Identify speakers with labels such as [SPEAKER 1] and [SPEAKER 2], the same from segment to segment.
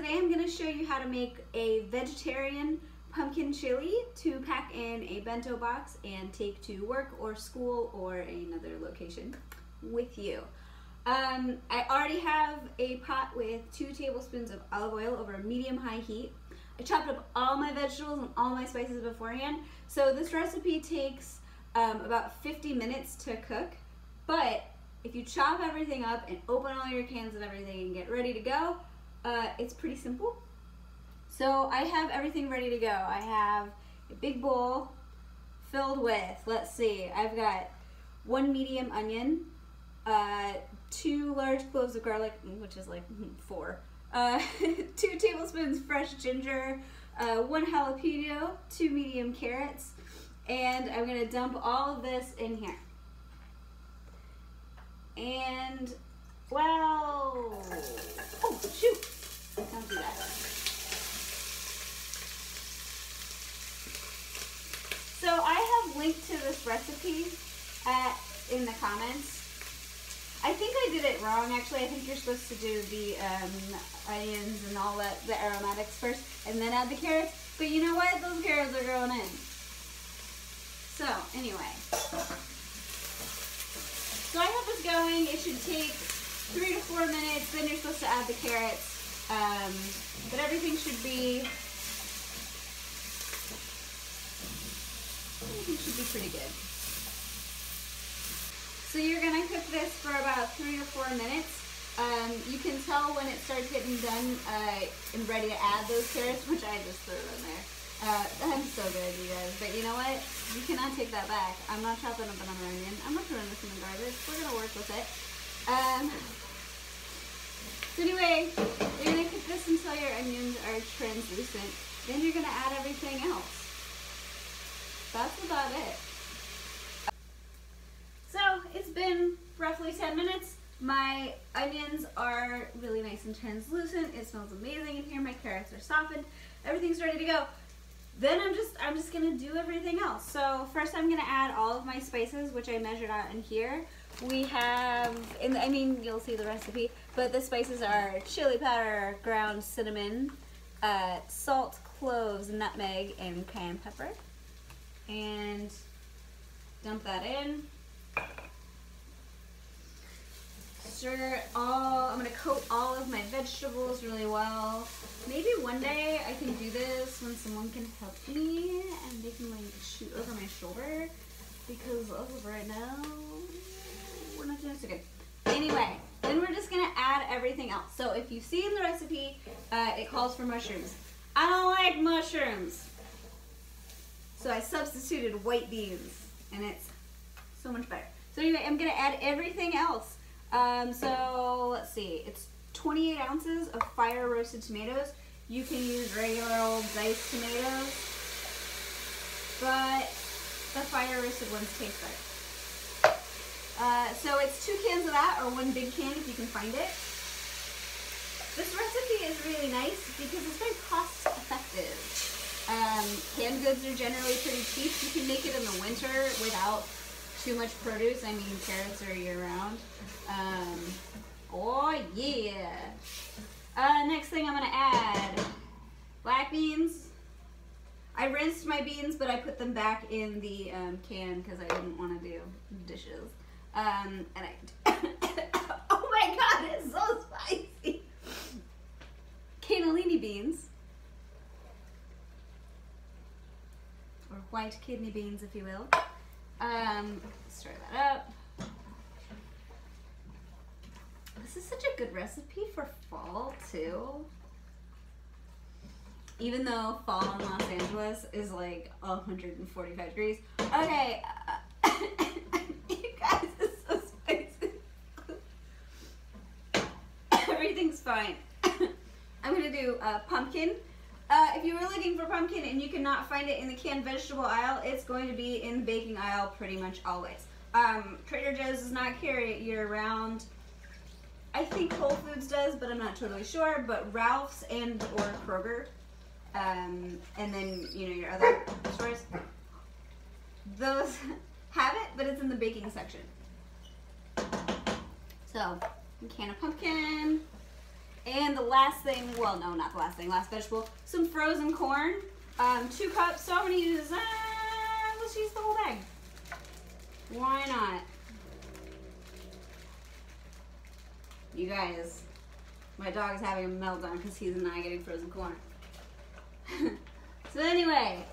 [SPEAKER 1] today I'm going to show you how to make a vegetarian pumpkin chili to pack in a bento box and take to work or school or another location with you. I already have a pot with 2 tablespoons of olive oil over medium-high heat. I chopped up all my vegetables and all my spices beforehand, so this recipe takes about 50 minutes to cook, but if you chop everything up and open all your cans and everything and get ready to go, it's pretty simple. So I have everything ready to go. I have a big bowl filled with, let's see, I've got 1 medium onion, 2 large cloves of garlic, which is like 4, 2 tablespoons fresh ginger, 1 jalapeno, 2 medium carrots, and I'm gonna dump all of this in here. And, well, oh shoot, don't do that. So I have linked to this recipe in the comments. I think I did it wrong, actually. I think you're supposed to do the onions and all that, the aromatics first, and then add the carrots. But you know what? Those carrots are going in. So, anyway. So I have this going. It should take 3 to 4 minutes. Then you're supposed to add the carrots. But everything should be pretty good. So you're gonna cook this for about 3 to 4 minutes. You can tell when it starts getting done and ready to add those carrots, which I just threw in there. I'm so good, you guys. But you know what? You cannot take that back. I'm not chopping up another onion. I'm not throwing this in the garbage. We're gonna work with it. So anyway, you're gonna cook this until your onions are translucent. Then you're gonna add everything else. That's about it. So it's been roughly 10 minutes. My onions are really nice and translucent. It smells amazing in here. My carrots are softened. Everything's ready to go. Then I'm just gonna do everything else. So first I'm gonna add all of my spices, which I measured out in here. We have, I mean, you'll see the recipe, but the spices are chili powder, ground cinnamon, salt, cloves, nutmeg, and cayenne pepper. And dump that in. Stir all, I'm gonna coat all of my vegetables really well. Maybe one day I can do this when someone can help me and they can like shoot over my shoulder, because as of right now, we're not doing so good. Anyway, then we're just gonna add everything else. So if you see in the recipe, it calls for mushrooms. I don't like mushrooms. So I substituted white beans, and it's so much better. So anyway, I'm gonna add everything else. So let's see, it's 28 ounces of fire roasted tomatoes. You can use regular old diced tomatoes, but the fire roasted ones taste better. So it's 2 cans of that, or 1 big can if you can find it. This recipe is really nice because it's very cost effective. Canned goods are generally pretty cheap. You can make it in the winter without too much produce. I mean, carrots are year-round. Oh yeah. Next thing I'm gonna add black beans. I rinsed my beans, but I put them back in the can because I didn't want to do dishes. And I, oh my god, it's so spicy. Cannellini beans, or white kidney beans, if you will. Stir that up. This is such a good recipe for fall too. Even though fall in Los Angeles is like 145 degrees. Okay, you guys, it's so spicy. Everything's fine. I'm gonna do pumpkin. If you were looking for pumpkin and you cannot find it in the canned vegetable aisle, it's going to be in the baking aisle pretty much always. Trader Joe's does not carry it year-round. I think Whole Foods does, but I'm not totally sure. But Ralph's and or Kroger, and then you know your other stores, those have it, but it's in the baking section. So, a can of pumpkin. And the last thing, well, no, not the last thing, last vegetable, some frozen corn. 2 cups, so I'm gonna use, let's use the whole bag. Why not? You guys, my dog is having a meltdown because he's not getting frozen corn. So anyway,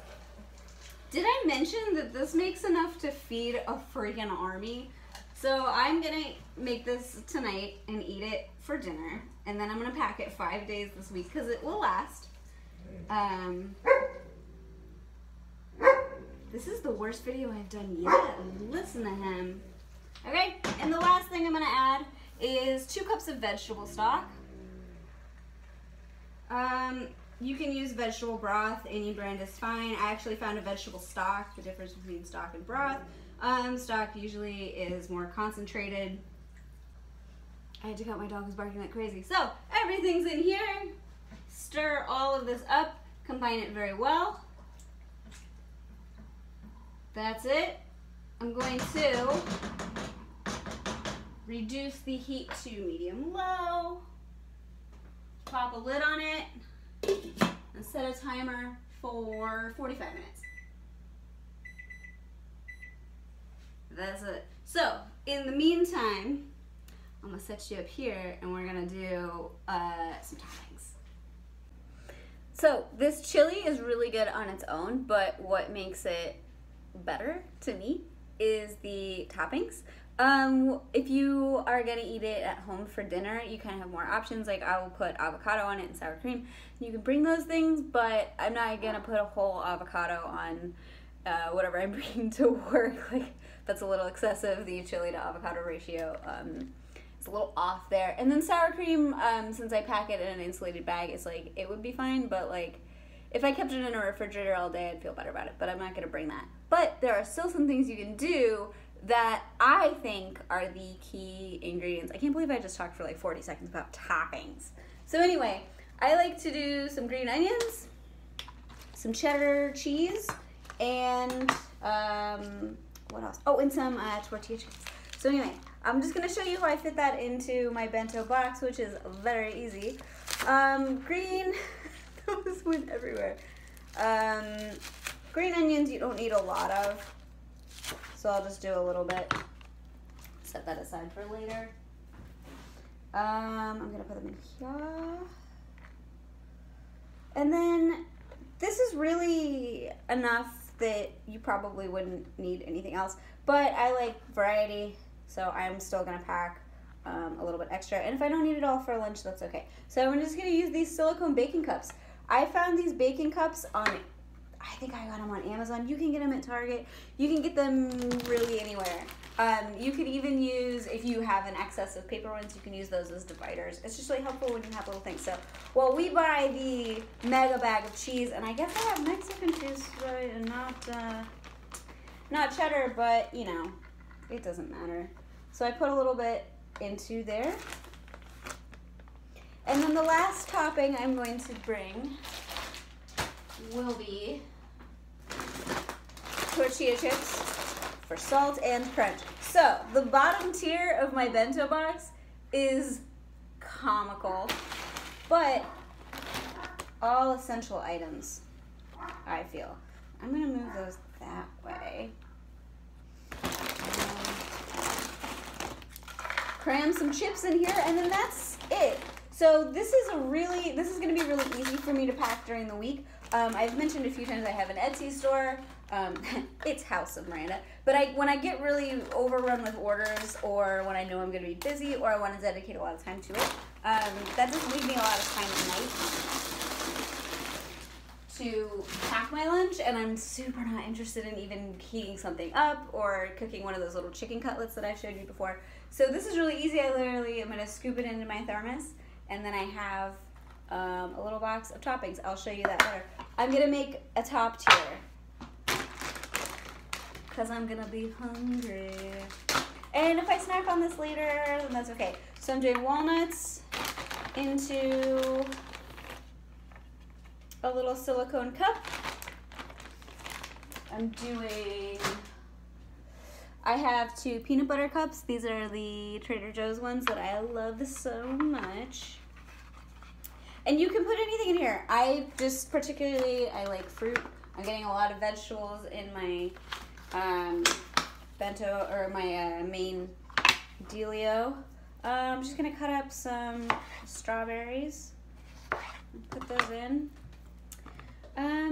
[SPEAKER 1] did I mention that this makes enough to feed a freaking army? So I'm gonna make this tonight and eat it for dinner, and then I'm gonna pack it 5 days this week because it will last. This is the worst video I've done yet. Listen to him. Okay, and the last thing I'm gonna add is 2 cups of vegetable stock. You can use vegetable broth, any brand is fine. I actually found a vegetable stock, the difference between stock and broth. Stock usually is more concentrated. I had to cut my dog who's barking like crazy. So everything's in here. Stir all of this up, combine it very well. That's it. I'm going to reduce the heat to medium-low. Pop a lid on it and set a timer for 45 minutes. That's it. So, in the meantime, I'm gonna set you up here and we're gonna do some toppings. So, this chili is really good on its own, but what makes it better to me is the toppings. If you are gonna eat it at home for dinner, you kind of have more options. Like I will put avocado on it and sour cream. You can bring those things, but I'm not gonna put a whole avocado on whatever I'm bringing to work. Like that's a little excessive. The chili to avocado ratio is a little off there. And then sour cream, since I pack it in an insulated bag, it's like it would be fine. But like if I kept it in a refrigerator all day, I'd feel better about it. But I'm not gonna bring that. But there are still some things you can do that I think are the key ingredients. I can't believe I just talked for like 40 seconds about toppings. So anyway, I like to do some green onions, some cheddar cheese, and what else? Oh, and some tortilla chips. So anyway, I'm just gonna show you how I fit that into my bento box, which is very easy. Green, those went everywhere. Green onions you don't need a lot of. So I'll just do a little bit, set that aside for later. I'm gonna put them in here. And then this is really enough that you probably wouldn't need anything else, but I like variety, so I'm still gonna pack a little bit extra. And if I don't need it all for lunch, that's okay. So I'm just gonna use these silicone baking cups. I found these baking cups on, I think I got them on Amazon. You can get them at Target. You can get them really anywhere. You could even use, if you have an excess of paper ones, you can use those as dividers. It's just really helpful when you have little things. So, well, we buy the mega bag of cheese, and I guess I have Mexican cheese, right, and not cheddar, but, you know, it doesn't matter. So I put a little bit into there. And then the last topping I'm going to bring will be tortilla chips for salt and crunch. So the bottom tier of my bento box is comical, but all essential items, I feel. I'm gonna move those that way. Cram some chips in here, and then that's it. So this is gonna be really easy for me to pack during the week. I've mentioned a few times I have an Etsy store. It's House of Miranda. But when I get really overrun with orders, or when I know I'm going to be busy, or I want to dedicate a lot of time to it, that doesn't leave me a lot of time at night to pack my lunch, and I'm super not interested in even heating something up or cooking one of those little chicken cutlets that I've showed you before. So this is really easy. I literally am going to scoop it into my thermos, and then I have a little box of toppings. I'll show you that better. I'm going to make a top tier because I'm going to be hungry. And if I snack on this later, then that's okay. So I'm doing walnuts into a little silicone cup. I have 2 peanut butter cups. These are the Trader Joe's ones that I love so much. And you can put anything in here. I like fruit. I'm getting a lot of vegetables in my bento, or my main dealio. I'm just gonna cut up some strawberries and put those in.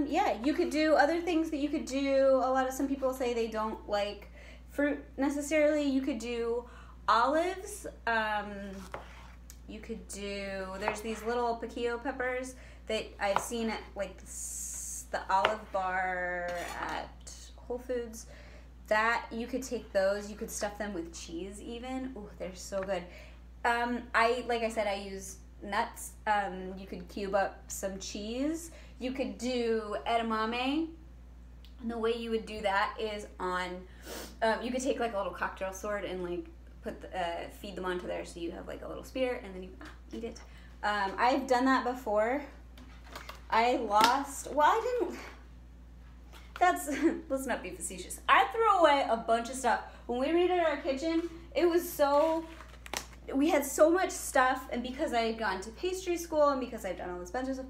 [SPEAKER 1] Yeah, you could do other things that you could do. Some people say they don't like fruit necessarily. You could do olives. You could do, there's these little piquillo peppers that I've seen at like the olive bar at Whole Foods. That you could take those, you could stuff them with cheese even. Oh, they're so good. Like I said, I use nuts. You could cube up some cheese. You could do edamame. And the way you would do that is you could take like a little cocktail sword and like feed them onto there, so you have like a little spear, and then you eat it. I've done that before. Let's not be facetious. I threw away a bunch of stuff. When we redid our kitchen, we had so much stuff, and because I had gone to pastry school and because I've done all this bento stuff,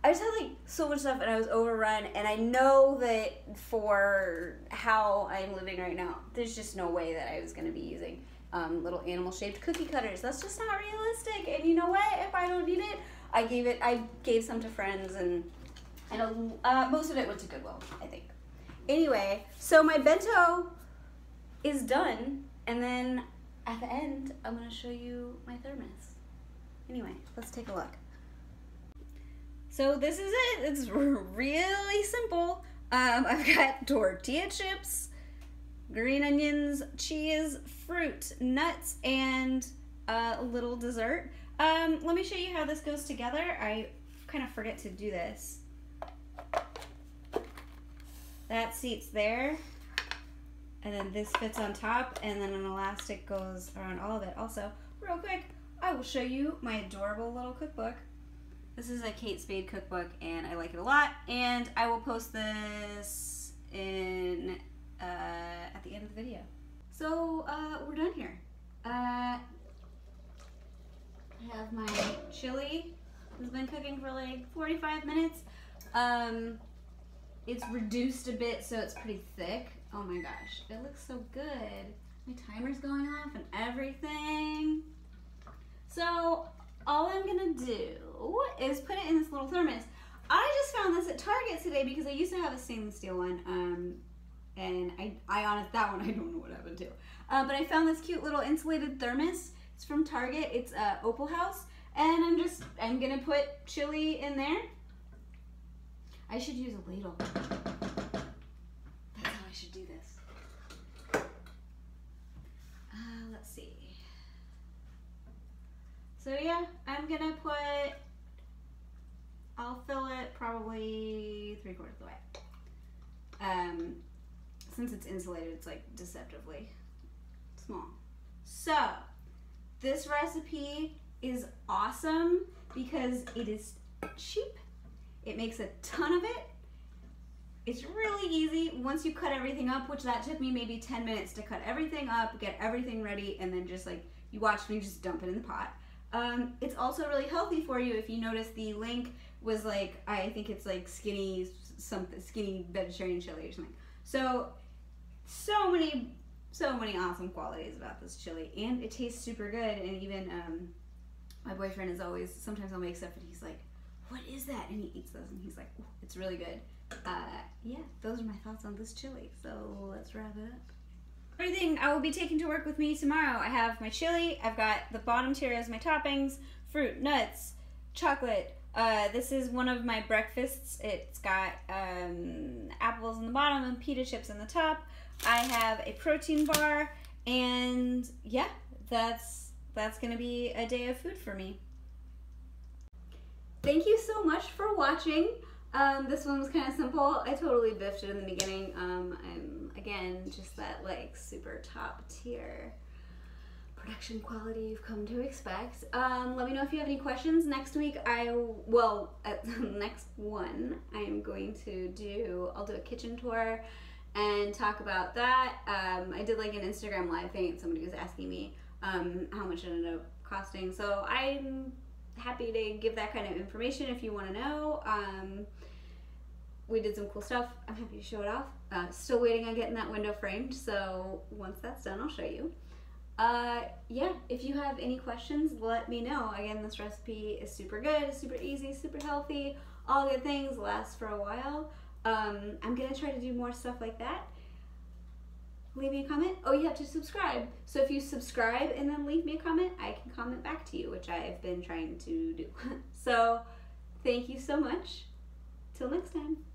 [SPEAKER 1] I just had like so much stuff and I was overrun, and I know that for how I'm living right now, there's just no way that I was going to be using little animal shaped cookie cutters. That's just not realistic. And you know what? If I don't need it, I gave some to friends, and most of it went to Goodwill, I think. Anyway, so my bento is done, and then at the end, I'm going to show you my thermos. Anyway, let's take a look. So this is it. It's really simple. I've got tortilla chips, green onions, cheese, fruit, nuts, and a little dessert. Let me show you how this goes together. I kind of forget to do this. That seats there, and then this fits on top, and then an elastic goes around all of it. Also, real quick, I will show you my adorable little cookbook. This is a Kate Spade cookbook, and I like it a lot, and I will post this at the end of the video. So we're done here. I have my chili. It's been cooking for like 45 minutes. It's reduced a bit, so it's pretty thick. Oh my gosh, it looks so good. My timer's going off and everything. So all I'm gonna do is put it in this little thermos. I just found this at Target today because I used to have a stainless steel one, and that one I don't know what happened to. But I found this cute little insulated thermos. It's from Target. It's Opal House, and I'm gonna put chili in there. I should use a ladle. That's how I should do this. Let's see. So yeah, I'll fill it probably 3/4 of the way. Since it's insulated, it's like deceptively small. So this recipe is awesome because it is cheap. It makes a ton of it. It's really easy once you cut everything up, which that took me maybe 10 minutes to cut everything up, get everything ready, and then just like, you watched me just dump it in the pot. It's also really healthy for you. If you notice, the link was like, I think it's like skinny vegetarian chili or something. So many awesome qualities about this chili, and it tastes super good. And even my boyfriend is always, sometimes I'll make stuff and he's like, what is that? And he eats those and he's like, it's really good. Yeah, those are my thoughts on this chili. So let's wrap it up. Everything I will be taking to work with me tomorrow. I have my chili. I've got the bottom tier as my toppings, fruit, nuts, chocolate. This is one of my breakfasts. It's got apples in the bottom and pita chips in the top. I have a protein bar, and yeah, that's gonna be a day of food for me. Thank you so much for watching. This one was kind of simple. I totally biffed it in the beginning. I'm, again, just that like super top tier production quality you've come to expect. Let me know if you have any questions. Next week, next one, I'm going to I'll do a kitchen tour and talk about that. I did like an Instagram live thing and somebody was asking me how much it ended up costing. So I'm happy to give that kind of information if you want to know. We did some cool stuff. I'm happy to show it off. Still waiting on getting that window framed, so once that's done, I'll show you. Yeah, if you have any questions, let me know. Again, this recipe is super good, super easy, super healthy, all good things, lasts for a while. I'm gonna try to do more stuff like that. Leave me a comment. Oh, you have to subscribe. So if you subscribe and then leave me a comment, I can comment back to you, which I've been trying to do. So thank you so much. Till next time.